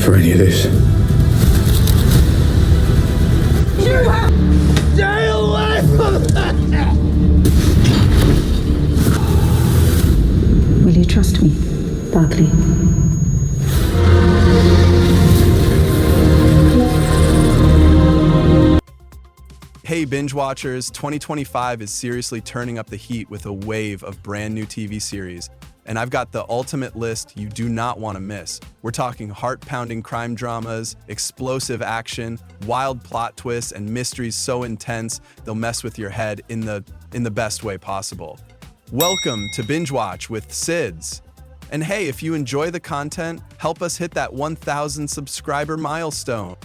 for any of this. You have... Stay away from that! Will you trust me, Barkley? Hey binge watchers, 2025 is seriously turning up the heat with a wave of brand new TV series. And I've got the ultimate list you do not want to miss. We're talking heart-pounding crime dramas, explosive action, wild plot twists, and mysteries so intense they'll mess with your head in the best way possible. Welcome to Binge Watch with SIDS. And hey, if you enjoy the content, help us hit that 1,000 subscriber milestone.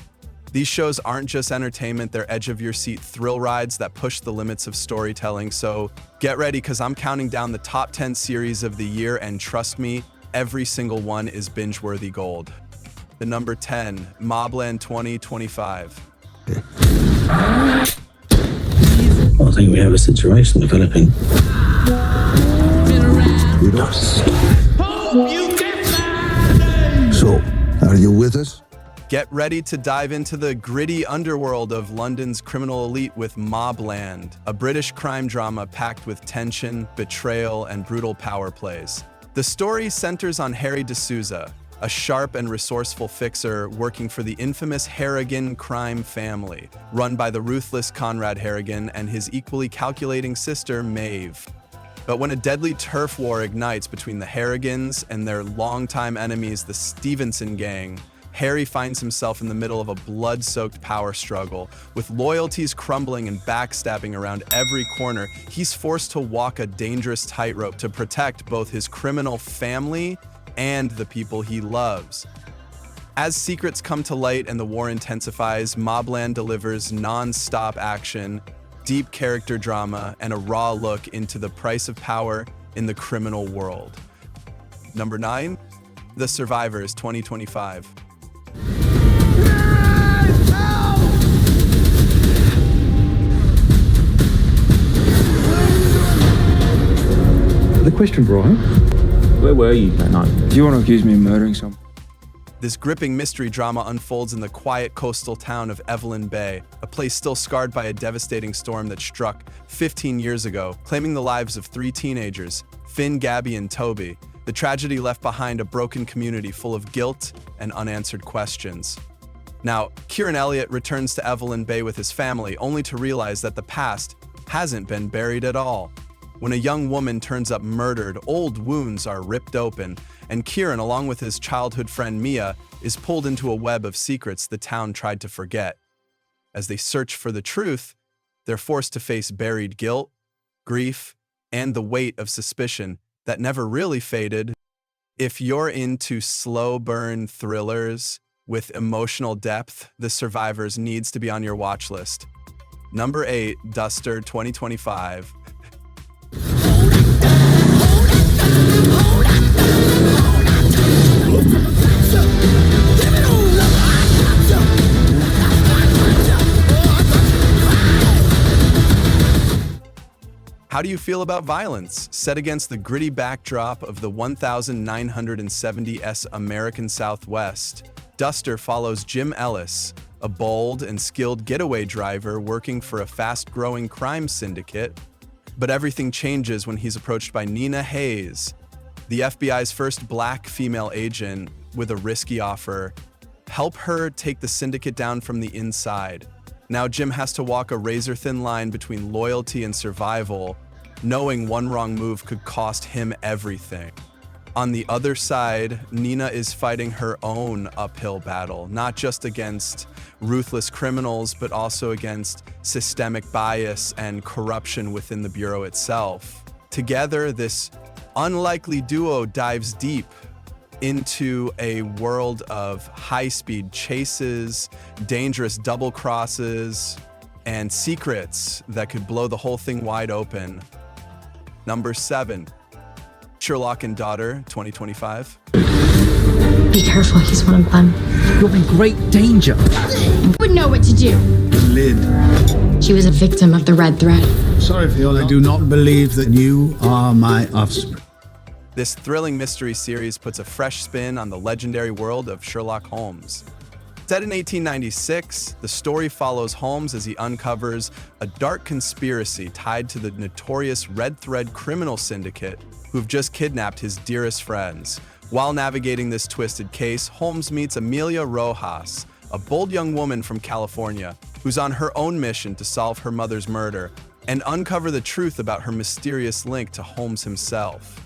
These shows aren't just entertainment, they're edge-of-your-seat thrill rides that push the limits of storytelling. So get ready, because I'm counting down the top 10 series of the year, and trust me, every single one is binge-worthy gold. The number 10, Mobland 2025. I think we have a situation developing. Dust. So, are you with us? Get ready to dive into the gritty underworld of London's criminal elite with Mobland, a British crime drama packed with tension, betrayal, and brutal power plays. The story centers on Harry D'Souza, a sharp and resourceful fixer working for the infamous Harrigan crime family, run by the ruthless Conrad Harrigan and his equally calculating sister, Maeve. But when a deadly turf war ignites between the Harrigans and their longtime enemies, the Stevenson gang, Harry finds himself in the middle of a blood-soaked power struggle. With loyalties crumbling and backstabbing around every corner, he's forced to walk a dangerous tightrope to protect both his criminal family and the people he loves. As secrets come to light and the war intensifies, Mobland delivers non-stop action, deep character drama, and a raw look into the price of power in the criminal world. Number 9, The Survivors 2025. The question, Brian. Where were you that night? Do you want to accuse me of murdering someone? This gripping mystery drama unfolds in the quiet coastal town of Evelyn Bay, a place still scarred by a devastating storm that struck 15 years ago, claiming the lives of 3 teenagers, Finn, Gabby, and Toby. The tragedy left behind a broken community full of guilt and unanswered questions. Now, Kieran Elliott returns to Evelyn Bay with his family, only to realize that the past hasn't been buried at all. When a young woman turns up murdered, old wounds are ripped open, and Kieran, along with his childhood friend Mia, is pulled into a web of secrets the town tried to forget. As they search for the truth, they're forced to face buried guilt, grief, and the weight of suspicion that never really faded. If you're into slow burn thrillers with emotional depth, The Survivors needs to be on your watch list. Number 8, Duster 2025. How do you feel about violence? Set against the gritty backdrop of the 1970s American Southwest, Duster follows Jim Ellis, a bold and skilled getaway driver working for a fast-growing crime syndicate. But everything changes when he's approached by Nina Hayes, the FBI's first black female agent, with a risky offer: help her take the syndicate down from the inside. Now Jim has to walk a razor-thin line between loyalty and survival, knowing one wrong move could cost him everything. On the other side, Nina is fighting her own uphill battle, not just against ruthless criminals, but also against systemic bias and corruption within the Bureau itself. Together, this unlikely duo dives deep into a world of high-speed chases, dangerous double crosses, and secrets that could blow the whole thing wide open. Number 7, Sherlock and Daughter 2025. Be careful, he's one of them. You're in great danger. Would know what to do. Lid. She was a victim of the red thread. Sorry, Fiona. I do not believe that you are my offspring. This thrilling mystery series puts a fresh spin on the legendary world of Sherlock Holmes. Set in 1896, the story follows Holmes as he uncovers a dark conspiracy tied to the notorious Red Thread criminal syndicate who've just kidnapped his dearest friends. While navigating this twisted case, Holmes meets Amelia Rojas, a bold young woman from California who's on her own mission to solve her mother's murder and uncover the truth about her mysterious link to Holmes himself.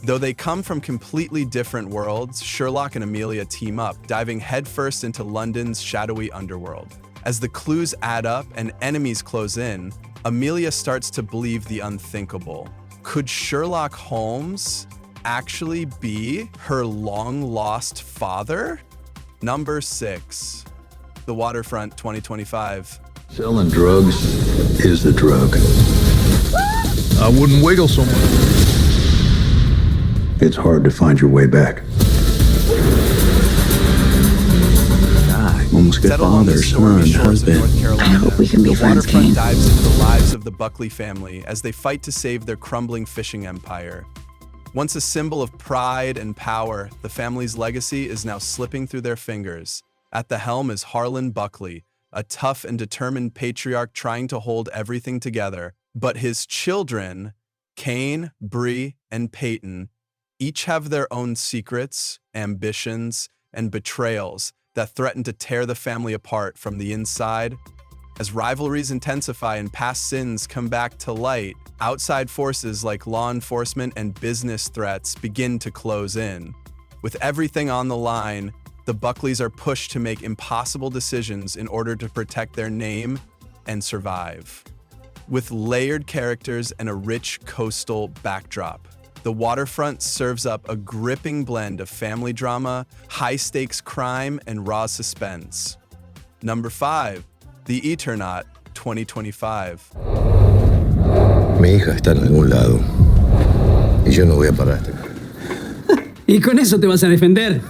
Though they come from completely different worlds, Sherlock and Amelia team up, diving headfirst into London's shadowy underworld. As the clues add up and enemies close in, Amelia starts to believe the unthinkable. Could Sherlock Holmes actually be her long-lost father? Number 6. The Waterfront 2025. Selling drugs is the drug. I wouldn't wiggle so much. It's hard to find your way back. Almost get Settled on the father, stormy son, shores of husband. North Carolina, I hope we can be the friends, Waterfront Kane. dives into the lives of the Buckley family as they fight to save their crumbling fishing empire. Once a symbol of pride and power, the family's legacy is now slipping through their fingers. At the helm is Harlan Buckley, a tough and determined patriarch trying to hold everything together. But his children, Kane, Bree, and Peyton, each have their own secrets, ambitions, and betrayals that threaten to tear the family apart from the inside. As rivalries intensify and past sins come back to light, outside forces like law enforcement and business threats begin to close in. With everything on the line, the Buckleys are pushed to make impossible decisions in order to protect their name and survive. With layered characters and a rich coastal backdrop, The Waterfront serves up a gripping blend of family drama, high-stakes crime, and raw suspense. Number 5. The Eternaut 2025. Mi hija está en algún lado. Y yo no voy a parar. Y con eso te vas a defender.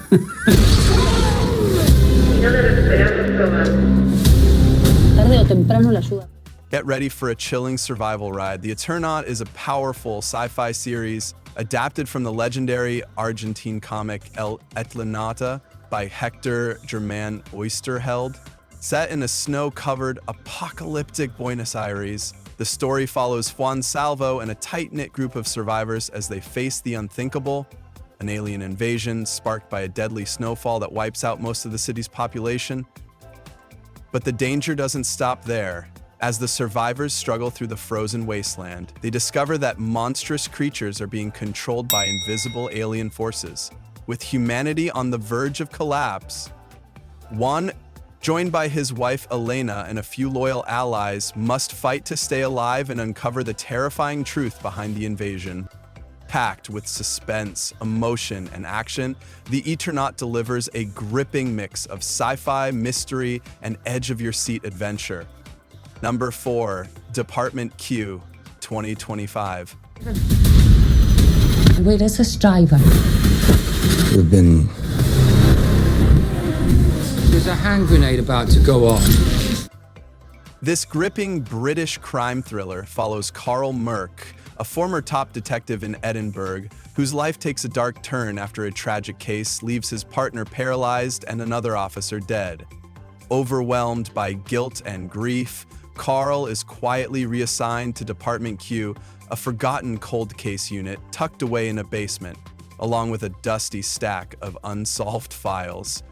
Tarde o temprano la ayuda. Get ready for a chilling survival ride. The Eternaut is a powerful sci-fi series adapted from the legendary Argentine comic El Eternaut by Hector Germán Oysterheld. Set in a snow-covered, apocalyptic Buenos Aires, the story follows Juan Salvo and a tight-knit group of survivors as they face the unthinkable, an alien invasion sparked by a deadly snowfall that wipes out most of the city's population. But the danger doesn't stop there. As the survivors struggle through the frozen wasteland, they discover that monstrous creatures are being controlled by invisible alien forces. With humanity on the verge of collapse, Juan, joined by his wife Elena and a few loyal allies, must fight to stay alive and uncover the terrifying truth behind the invasion. Packed with suspense, emotion, and action, The Eternaut delivers a gripping mix of sci-fi, mystery, and edge-of-your-seat adventure. Number 4. Department Q 2025. Wait, as a driver. We've been There's a hand grenade about to go off. This gripping British crime thriller follows Carl Merck, a former top detective in Edinburgh, whose life takes a dark turn after a tragic case leaves his partner paralyzed and another officer dead. Overwhelmed by guilt and grief, Carl is quietly reassigned to Department Q, a forgotten cold case unit tucked away in a basement, along with a dusty stack of unsolved files.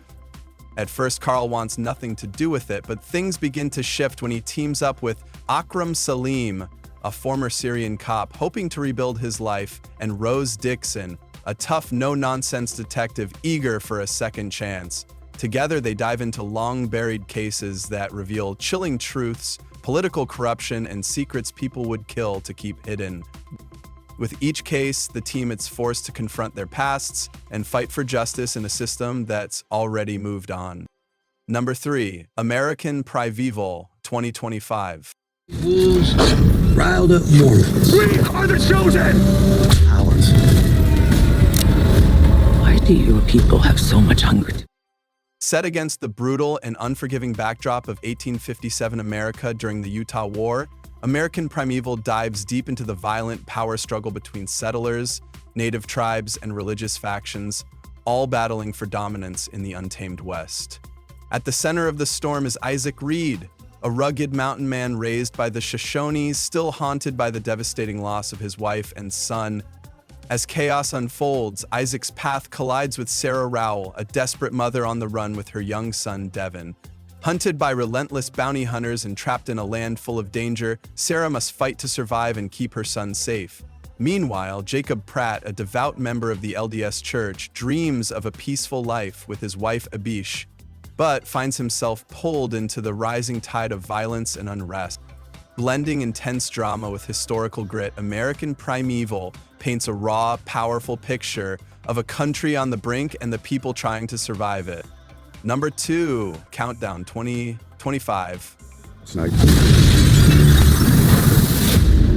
At first, Carl wants nothing to do with it, but things begin to shift when he teams up with Akram Salim, a former Syrian cop hoping to rebuild his life, and Rose Dixon, a tough, no-nonsense detective eager for a second chance. Together, they dive into long-buried cases that reveal chilling truths, political corruption, and secrets people would kill to keep hidden. With each case, the team is forced to confront their pasts and fight for justice in a system that's already moved on. Number 3. American Primeval 2025. wolves, riled up Mormons. We are the chosen! Cowards. Why do your people have so much hunger? Set against the brutal and unforgiving backdrop of 1857 America during the Utah War, American Primeval dives deep into the violent power struggle between settlers native tribes, and religious factions, all battling for dominance in the untamed West. At the center of the storm is Isaac Reed, a rugged mountain man raised by the Shoshones, still haunted by the devastating loss of his wife and son. As chaos unfolds, Isaac's path collides with Sarah Rowell, a desperate mother on the run with her young son, Devin. Hunted by relentless bounty hunters and trapped in a land full of danger, Sarah must fight to survive and keep her son safe. Meanwhile, Jacob Pratt, a devout member of the LDS Church, dreams of a peaceful life with his wife Abish, but finds himself pulled into the rising tide of violence and unrest. Blending intense drama with historical grit, American Primeval paints a raw, powerful picture of a country on the brink and the people trying to survive it. Number 2, Countdown 2025. Snake.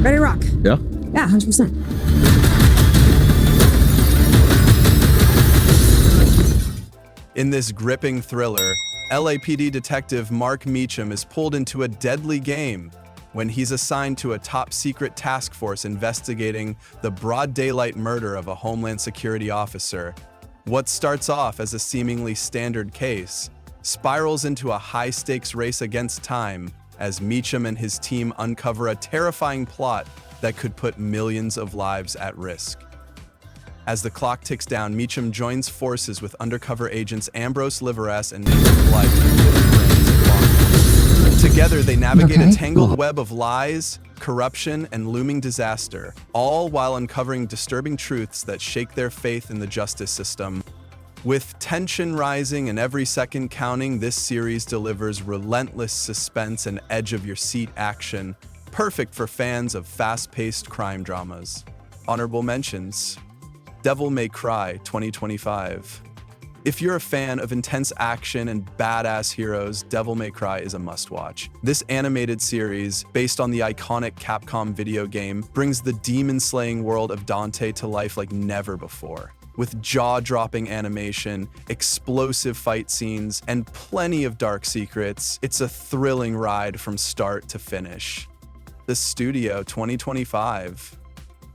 Ready to rock? Yeah? Yeah, 100%. In this gripping thriller, LAPD detective Mark Meacham is pulled into a deadly game when he's assigned to a top-secret task force investigating the broad daylight murder of a Homeland Security officer. What starts off as a seemingly standard case spirals into a high-stakes race against time as Meacham and his team uncover a terrifying plot that could put millions of lives at risk. As the clock ticks down, Meacham joins forces with undercover agents Ambrose Liveras and Nathan Blythe from different branches of law enforcement. Together, they navigate a tangled web of lies, corruption, and looming disaster, all while uncovering disturbing truths that shake their faith in the justice system. With tension rising and every second counting, this series delivers relentless suspense and edge-of-your-seat action, perfect for fans of fast-paced crime dramas. Honorable mentions: Devil May Cry 2025. If you're a fan of intense action and badass heroes, Devil May Cry is a must-watch. This animated series, based on the iconic Capcom video game, brings the demon-slaying world of Dante to life like never before. With jaw-dropping animation, explosive fight scenes, and plenty of dark secrets, it's a thrilling ride from start to finish. The Studio 2025.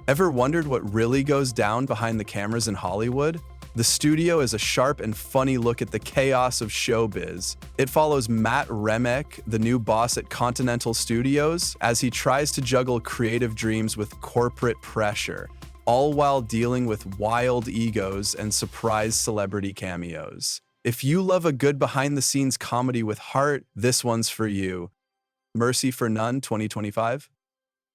Ever wondered what really goes down behind the cameras in Hollywood? The Studio is a sharp and funny look at the chaos of showbiz. It follows Matt Remek, the new boss at Continental Studios, as he tries to juggle creative dreams with corporate pressure, all while dealing with wild egos and surprise celebrity cameos. If you love a good behind-the-scenes comedy with heart, this one's for you. Mercy for None 2025.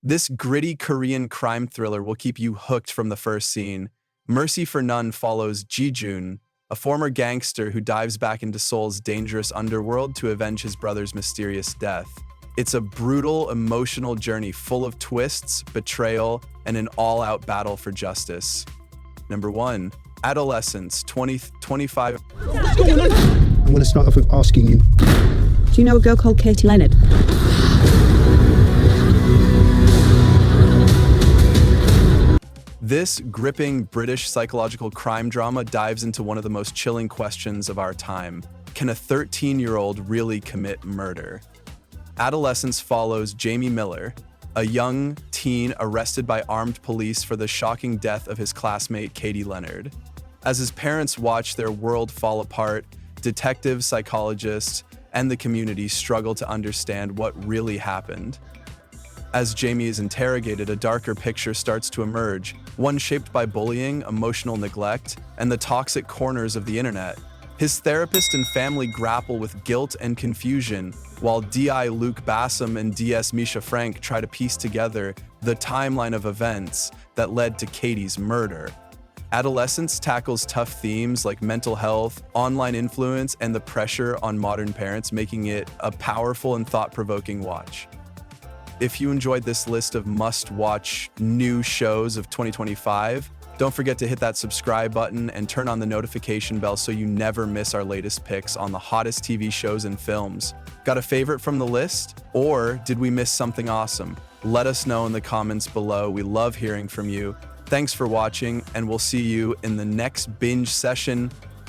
This gritty Korean crime thriller will keep you hooked from the first scene. Mercy for None follows Ji-Jun, a former gangster who dives back into Seoul's dangerous underworld to avenge his brother's mysterious death. It's a brutal, emotional journey full of twists, betrayal, and an all-out battle for justice. Number 1, Adolescence 2025. I'm going to start off with asking you, Do you know a girl called Katie Leonard? This gripping British psychological crime drama dives into one of the most chilling questions of our time. Can a 13-year-old really commit murder? Adolescence follows Jamie Miller, a young teen arrested by armed police for the shocking death of his classmate Katie Leonard. As his parents watch their world fall apart, detectives, psychologists, and the community struggle to understand what really happened. As Jamie is interrogated, a darker picture starts to emerge, one shaped by bullying, emotional neglect, and the toxic corners of the internet. His therapist and family grapple with guilt and confusion, while D.I. Luke Bassam and D.S. Misha Frank try to piece together the timeline of events that led to Katie's murder. Adolescence tackles tough themes like mental health, online influence, and the pressure on modern parents, making it a powerful and thought-provoking watch. If you enjoyed this list of must-watch new shows of 2025, don't forget to hit that subscribe button and turn on the notification bell so you never miss our latest picks on the hottest TV shows and films. Got a favorite from the list? Or did we miss something awesome? Let us know in the comments below. We love hearing from you. Thanks for watching, and we'll see you in the next binge session.